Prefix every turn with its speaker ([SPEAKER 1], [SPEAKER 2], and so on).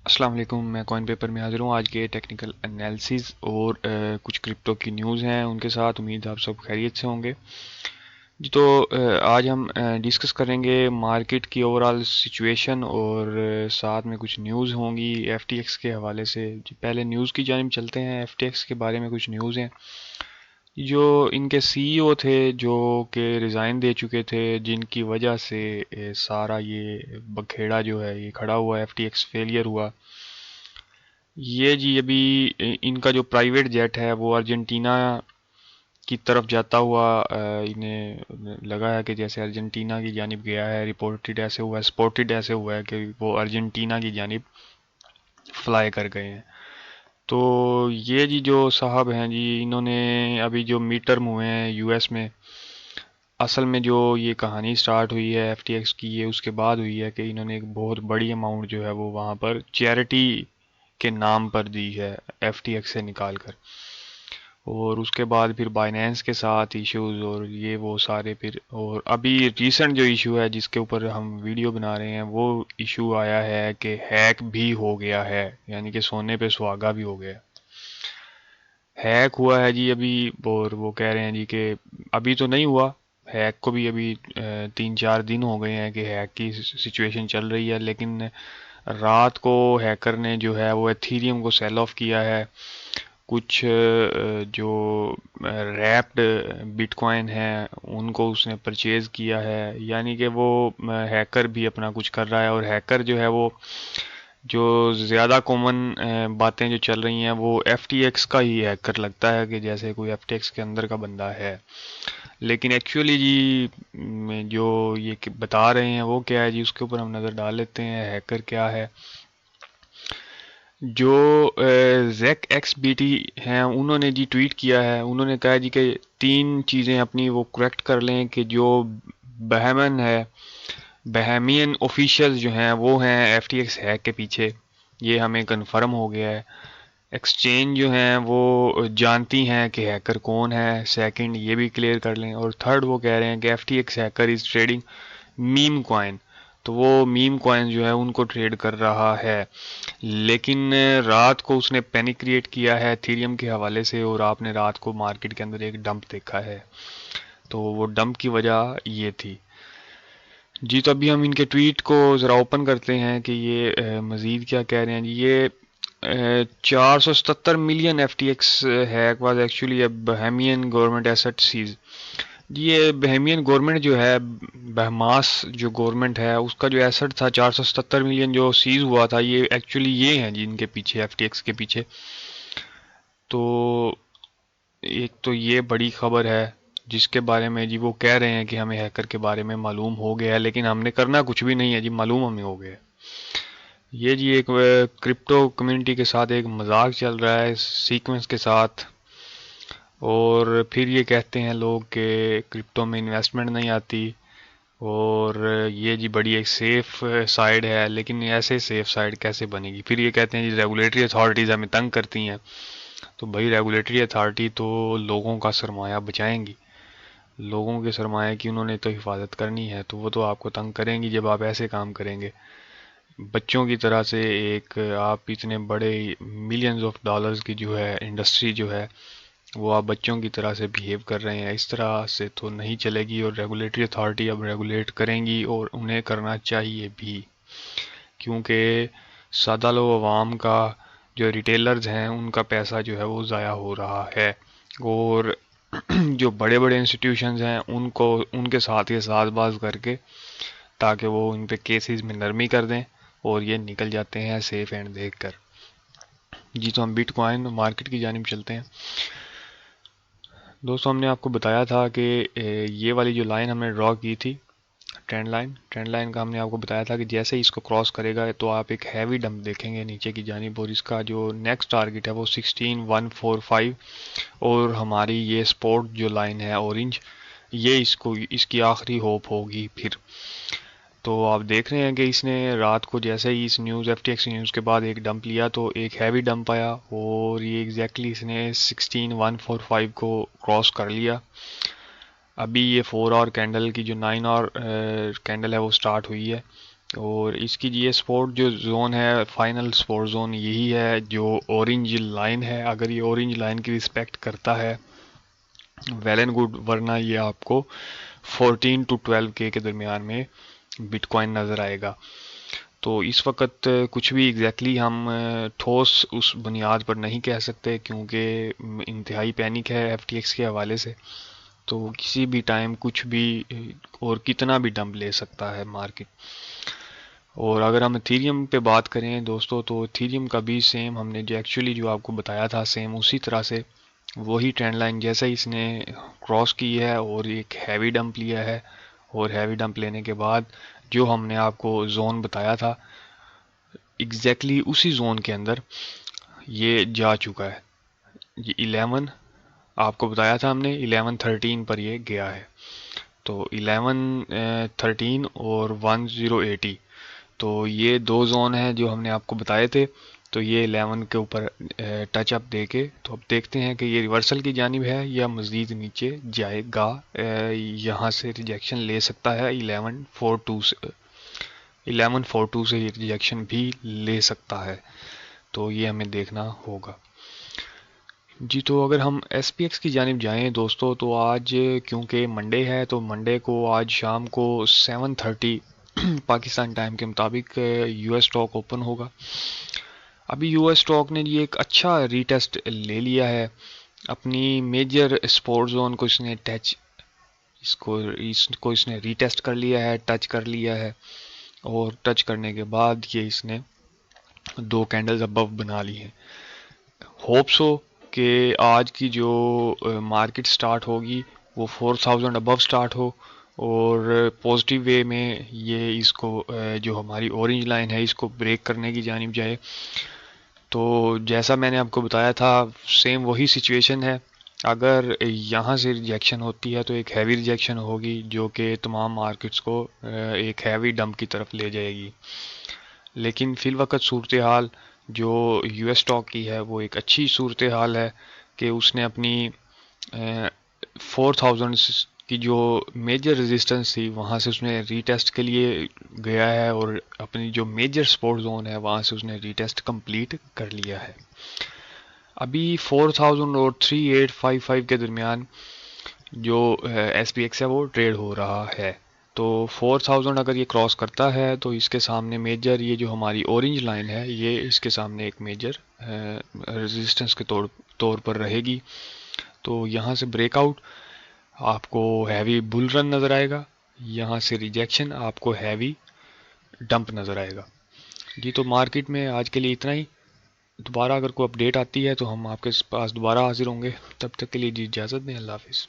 [SPEAKER 1] السلام علیکم، میں کوائن پیپر میں حاضر ہوں آج کے ٹیکنیکل انالیسز اور کچھ کرپٹو کی نیوز ہیں ان کے ساتھ. امید آپ سب خیریت سے ہوں گے جی. تو آج ہم ڈسکس کریں گے مارکیٹ کی اوور آل سچویشن اور ساتھ میں کچھ نیوز ہوں گی ایف ٹی ایکس کے حوالے سے جی. پہلے نیوز کی جانب چلتے ہیں. ایف ٹی ایکس کے بارے میں کچھ نیوز ہیں. جو ان کے سی ای او تھے جو کہ ریزائن دے چکے تھے، جن کی وجہ سے سارا یہ بکھیڑا جو ہے یہ کھڑا ہوا، ایف ٹی ایکس فیلئر ہوا. یہ جی ابھی ان کا جو پرائیویٹ جیٹ ہے وہ ارجنٹینا کی طرف جاتا ہوا انہیں لگا ہے کہ جیسے ارجنٹینا کی جانب گیا ہے. رپورٹڈ ایسے ہوا ہے، سپورٹڈ ایسے ہوا ہے کہ وہ ارجنٹینا کی جانب فلائی کر گئے ہیں. تو یہ جی جو صاحب ہیں جی انہوں نے ابھی جو میڈ ٹرم ہوئے ہیں یو ایس میں، اصل میں جو یہ کہانی سٹارٹ ہوئی ہے ایف ٹی ایکس کی یہ اس کے بعد ہوئی ہے کہ انہوں نے ایک بہت بڑی اماؤنٹ جو ہے وہ وہاں پر چیریٹی کے نام پر دی ہے ایف ٹی ایکس سے نکال کر. اور اس کے بعد پھر بائنینس کے ساتھ ایشوز اور یہ وہ سارے پھر، اور ابھی ریسنٹ جو ایشو ہے جس کے اوپر ہم ویڈیو بنا رہے ہیں وہ ایشو آیا ہے کہ ہیک بھی ہو گیا ہے، یعنی کہ سونے پہ سہاگا بھی ہو گیا. ہیک ہوا ہے جی ابھی، اور وہ کہہ رہے ہیں جی کہ ابھی تو نہیں ہوا ہیک کو، بھی ابھی 3-4 دن ہو گئے ہیں کہ ہیک کی سچویشن چل رہی ہے. لیکن رات کو ہیکر نے جو ہے وہ ایتھیریم کو سیل آف کیا ہے. کچھ جو ریپڈ بٹ کوائن ہیں ان کو اس نے پرچیز کیا ہے. یعنی کہ وہ ہیکر بھی اپنا کچھ کر رہا ہے. اور ہیکر جو ہے وہ جو زیادہ کامن باتیں جو چل رہی ہیں وہ ایف ٹی ایکس کا ہی ہیکر لگتا ہے کہ جیسے کوئی ایف ٹی ایکس کے اندر کا بندہ ہے. لیکن ایکچولی جی جو یہ بتا رہے ہیں وہ کیا ہے جی، اس کے اوپر ہم نظر ڈال لیتے ہیں ہیکر کیا ہے. جو زیک ایکس بی ٹی ہیں انہوں نے جی ٹویٹ کیا ہے. انہوں نے کہا جی کہ 3 چیزیں اپنی وہ کریکٹ کر لیں کہ جو بہمن ہے، بہمین آفیشیل جو ہیں وہ ہیں ایف ٹی ایکس ہیک کے پیچھے. یہ ہمیں کنفرم ہو گیا ہے. ایکسچینج جو ہیں وہ جانتی ہیں کہ ہیکر کون ہے. سیکنڈ یہ بھی کلیئر کر لیں. اور تھرڈ وہ کہہ رہے ہیں کہ ایف ٹی ایکس ہیکر از ٹریڈنگ میم کوائن. تو وہ میم کوائن جو ہے ان کو ٹریڈ کر رہا ہے. لیکن رات کو اس نے پینک کریٹ کیا ہے ایتھیریم کے حوالے سے، اور آپ نے رات کو مارکیٹ کے اندر ایک ڈمپ دیکھا ہے. تو وہ ڈمپ کی وجہ یہ تھی جی. تو ابھی ہم ان کے ٹویٹ کو ذرا اوپن کرتے ہیں کہ یہ مزید کیا کہہ رہے ہیں جی. یہ 477 million F T X hack was actually a Bahamian government asset seize. جی یہ بہیمین گورنمنٹ جو ہے، بہماس جو گورنمنٹ ہے اس کا جو ایسٹ تھا 477 ملین جو سیز ہوا تھا، یہ ایکچولی یہ ہیں جن کے پیچھے ایف ٹی ایکس کے پیچھے. تو ایک تو یہ بڑی خبر ہے جس کے بارے میں جی وہ کہہ رہے ہیں کہ ہمیں ہیکر کے بارے میں معلوم ہو گیا ہے، لیکن ہم نے کرنا کچھ بھی نہیں ہے جی، معلوم ہمیں ہو گیا. یہ جی ایک کرپٹو کمیونٹی کے ساتھ ایک مذاق چل رہا ہے سیکوینس کے ساتھ. اور پھر یہ کہتے ہیں لوگ کہ کرپٹو میں انویسٹمنٹ نہیں آتی، اور یہ جی بڑی ایک سیف سائڈ ہے. لیکن ایسے سیف سائڈ کیسے بنے گی؟ پھر یہ کہتے ہیں جی ریگولیٹری اتھارٹیز ہمیں تنگ کرتی ہیں. تو بھائی ریگولیٹری اتھارٹی تو لوگوں کا سرمایہ بچائیں گی، لوگوں کے سرمایہ کی انہوں نے تو حفاظت کرنی ہے. تو وہ تو آپ کو تنگ کریں گی جب آپ ایسے کام کریں گے. بچوں کی طرح سے ایک آپ اتنے بڑے ملینز آف ڈالرز کی جو ہے انڈسٹری جو ہے وہ آپ بچوں کی طرح سے بیہیو کر رہے ہیں. اس طرح سے تو نہیں چلے گی. اور ریگولیٹری اتھارٹی اب ریگولیٹ کریں گی، اور انہیں کرنا چاہیے بھی، کیونکہ سادہ لو عوام کا جو ریٹیلرز ہیں ان کا پیسہ جو ہے وہ ضائع ہو رہا ہے. اور جو بڑے بڑے انسٹیٹیوشنز ہیں ان کے ساتھ یہ ساز باز کر کے تاکہ وہ ان پہ کیسز میں نرمی کر دیں اور یہ نکل جاتے ہیں سیف اینڈ دیکھ کر. جی تو ہم بٹ کوائن مارکیٹ کی جانب چلتے ہیں. دوستوں ہم نے آپ کو بتایا تھا کہ یہ والی جو لائن ہم نے ڈرا کی تھی ٹرینڈ لائن کا، ہم نے آپ کو بتایا تھا کہ جیسے ہی اس کو کراس کرے گا تو آپ ایک ہیوی ڈمپ دیکھیں گے نیچے کی جانب، اور اس کا جو نیکسٹ ٹارگٹ ہے وہ 16145. اور ہماری یہ سپورٹ جو لائن ہے اورنج، یہ اس کی آخری ہوپ ہوگی پھر. تو آپ دیکھ رہے ہیں کہ اس نے رات کو جیسے ہی اس news F T X news کے بعد ایک ڈمپ لیا تو ایک ہیوی ڈمپ آیا، اور یہ ایگزیکٹلی اس نے 16145 کو کراس کر لیا. ابھی یہ 4 آور کینڈل کی جو 9 آور کینڈل ہے وہ سٹارٹ ہوئی ہے. اور اس کی یہ سپورٹ جو زون ہے، فائنل سپورٹ زون یہی ہے جو اورنج لائن ہے. اگر یہ اورنج لائن کی رسپیکٹ کرتا ہے ویل اینڈ گڈ، ورنہ یہ آپ کو 14 to 12K کے درمیان میں بٹ کوائن نظر آئے گا. تو اس وقت کچھ بھی ایگزیکٹلی ہم ٹھوس اس بنیاد پر نہیں کہہ سکتے، کیونکہ انتہائی پینک ہے ایف ٹی ایکس کے حوالے سے. تو کسی بھی ٹائم کچھ بھی اور کتنا بھی ڈمپ لے سکتا ہے مارکیٹ. اور اگر ہم ایتھیریم پہ بات کریں دوستو، تو ایتھیریم کا بھی سیم ہم نے جو ایکچولی جو آپ کو بتایا تھا سیم اسی طرح سے وہی ٹرینڈ لائن جیسا ہی اس نے کراس کی ہے اور ایک ہیوی ڈمپ لیا ہے. اور ہیوی ڈمپ لینے کے بعد جو ہم نے آپ کو زون بتایا تھا ایگزیکٹلی اسی زون کے اندر یہ جا چکا ہے. یہ 11 آپ کو بتایا تھا ہم نے 1113 پر یہ گیا ہے. تو 1113 اور 1080، تو یہ دو زون ہیں جو ہم نے آپ کو بتائے تھے. تو یہ 11 کے اوپر ٹچ اپ دے کے تو اب دیکھتے ہیں کہ یہ ریورسل کی جانب ہے یا مزید نیچے جائے گا. یہاں سے ریجیکشن لے سکتا ہے 1142 سے، 1142 سے یہ ریجیکشن بھی لے سکتا ہے. تو یہ ہمیں دیکھنا ہوگا. جی تو اگر ہم ایس پی ایکس کی جانب جائیں دوستو، تو آج کیونکہ منڈے ہے تو منڈے کو آج شام کو 7:30 پاکستان ٹائم کے مطابق یو ایس اسٹاک اوپن ہوگا. ابھی یو ایس اسٹاک نے یہ ایک اچھا ری ٹیسٹ لے لیا ہے اپنی میجر سپورٹ زون کو. اس نے ٹچ اس نے ری ٹیسٹ کر لیا ہے، ٹچ کر لیا ہے. اور ٹچ کرنے کے بعد یہ اس نے دو کینڈلز ابو بنا لی ہیں. ہوپ سو کہ آج کی جو مارکیٹ سٹارٹ ہوگی وہ 4000 ابو سٹارٹ ہو اور پازیٹیو وے میں یہ اس کو جو ہماری اورنج لائن ہے اس کو بریک کرنے کی جانب جائے. تو جیسا میں نے آپ کو بتایا تھا سیم وہی سچویشن ہے. اگر یہاں سے ریجیکشن ہوتی ہے تو ایک ہیوی ریجیکشن ہوگی جو کہ تمام مارکیٹس کو ایک ہیوی ڈمپ کی طرف لے جائے گی. لیکن فی الوقت صورتحال جو یو ایس اسٹاک کی ہے وہ ایک اچھی صورتحال ہے کہ اس نے اپنی 4000 کی جو میجر ریزسٹنس تھی وہاں سے اس نے ری ٹیسٹ کے لیے گیا ہے اور اپنی جو میجر سپورٹ زون ہے وہاں سے اس نے ری ٹیسٹ کمپلیٹ کر لیا ہے. ابھی 4000 اور 3855 کے درمیان جو ایس پی ایکس ہے وہ ٹریڈ ہو رہا ہے. تو 4000 اگر یہ کراس کرتا ہے تو اس کے سامنے میجر یہ جو ہماری اورنج لائن ہے یہ اس کے سامنے ایک میجر ریزسٹنس کے طور پر رہے گی. تو یہاں سے بریک آؤٹ آپ کو ہیوی بل رن نظر آئے گا، یہاں سے ریجیکشن آپ کو ہیوی ڈمپ نظر آئے گا. جی تو مارکیٹ میں آج کے لیے اتنا ہی. دوبارہ اگر کوئی اپڈیٹ آتی ہے تو ہم آپ کے پاس دوبارہ حاضر ہوں گے. تب تک کے لیے جی اجازت دیں. اللہ حافظ.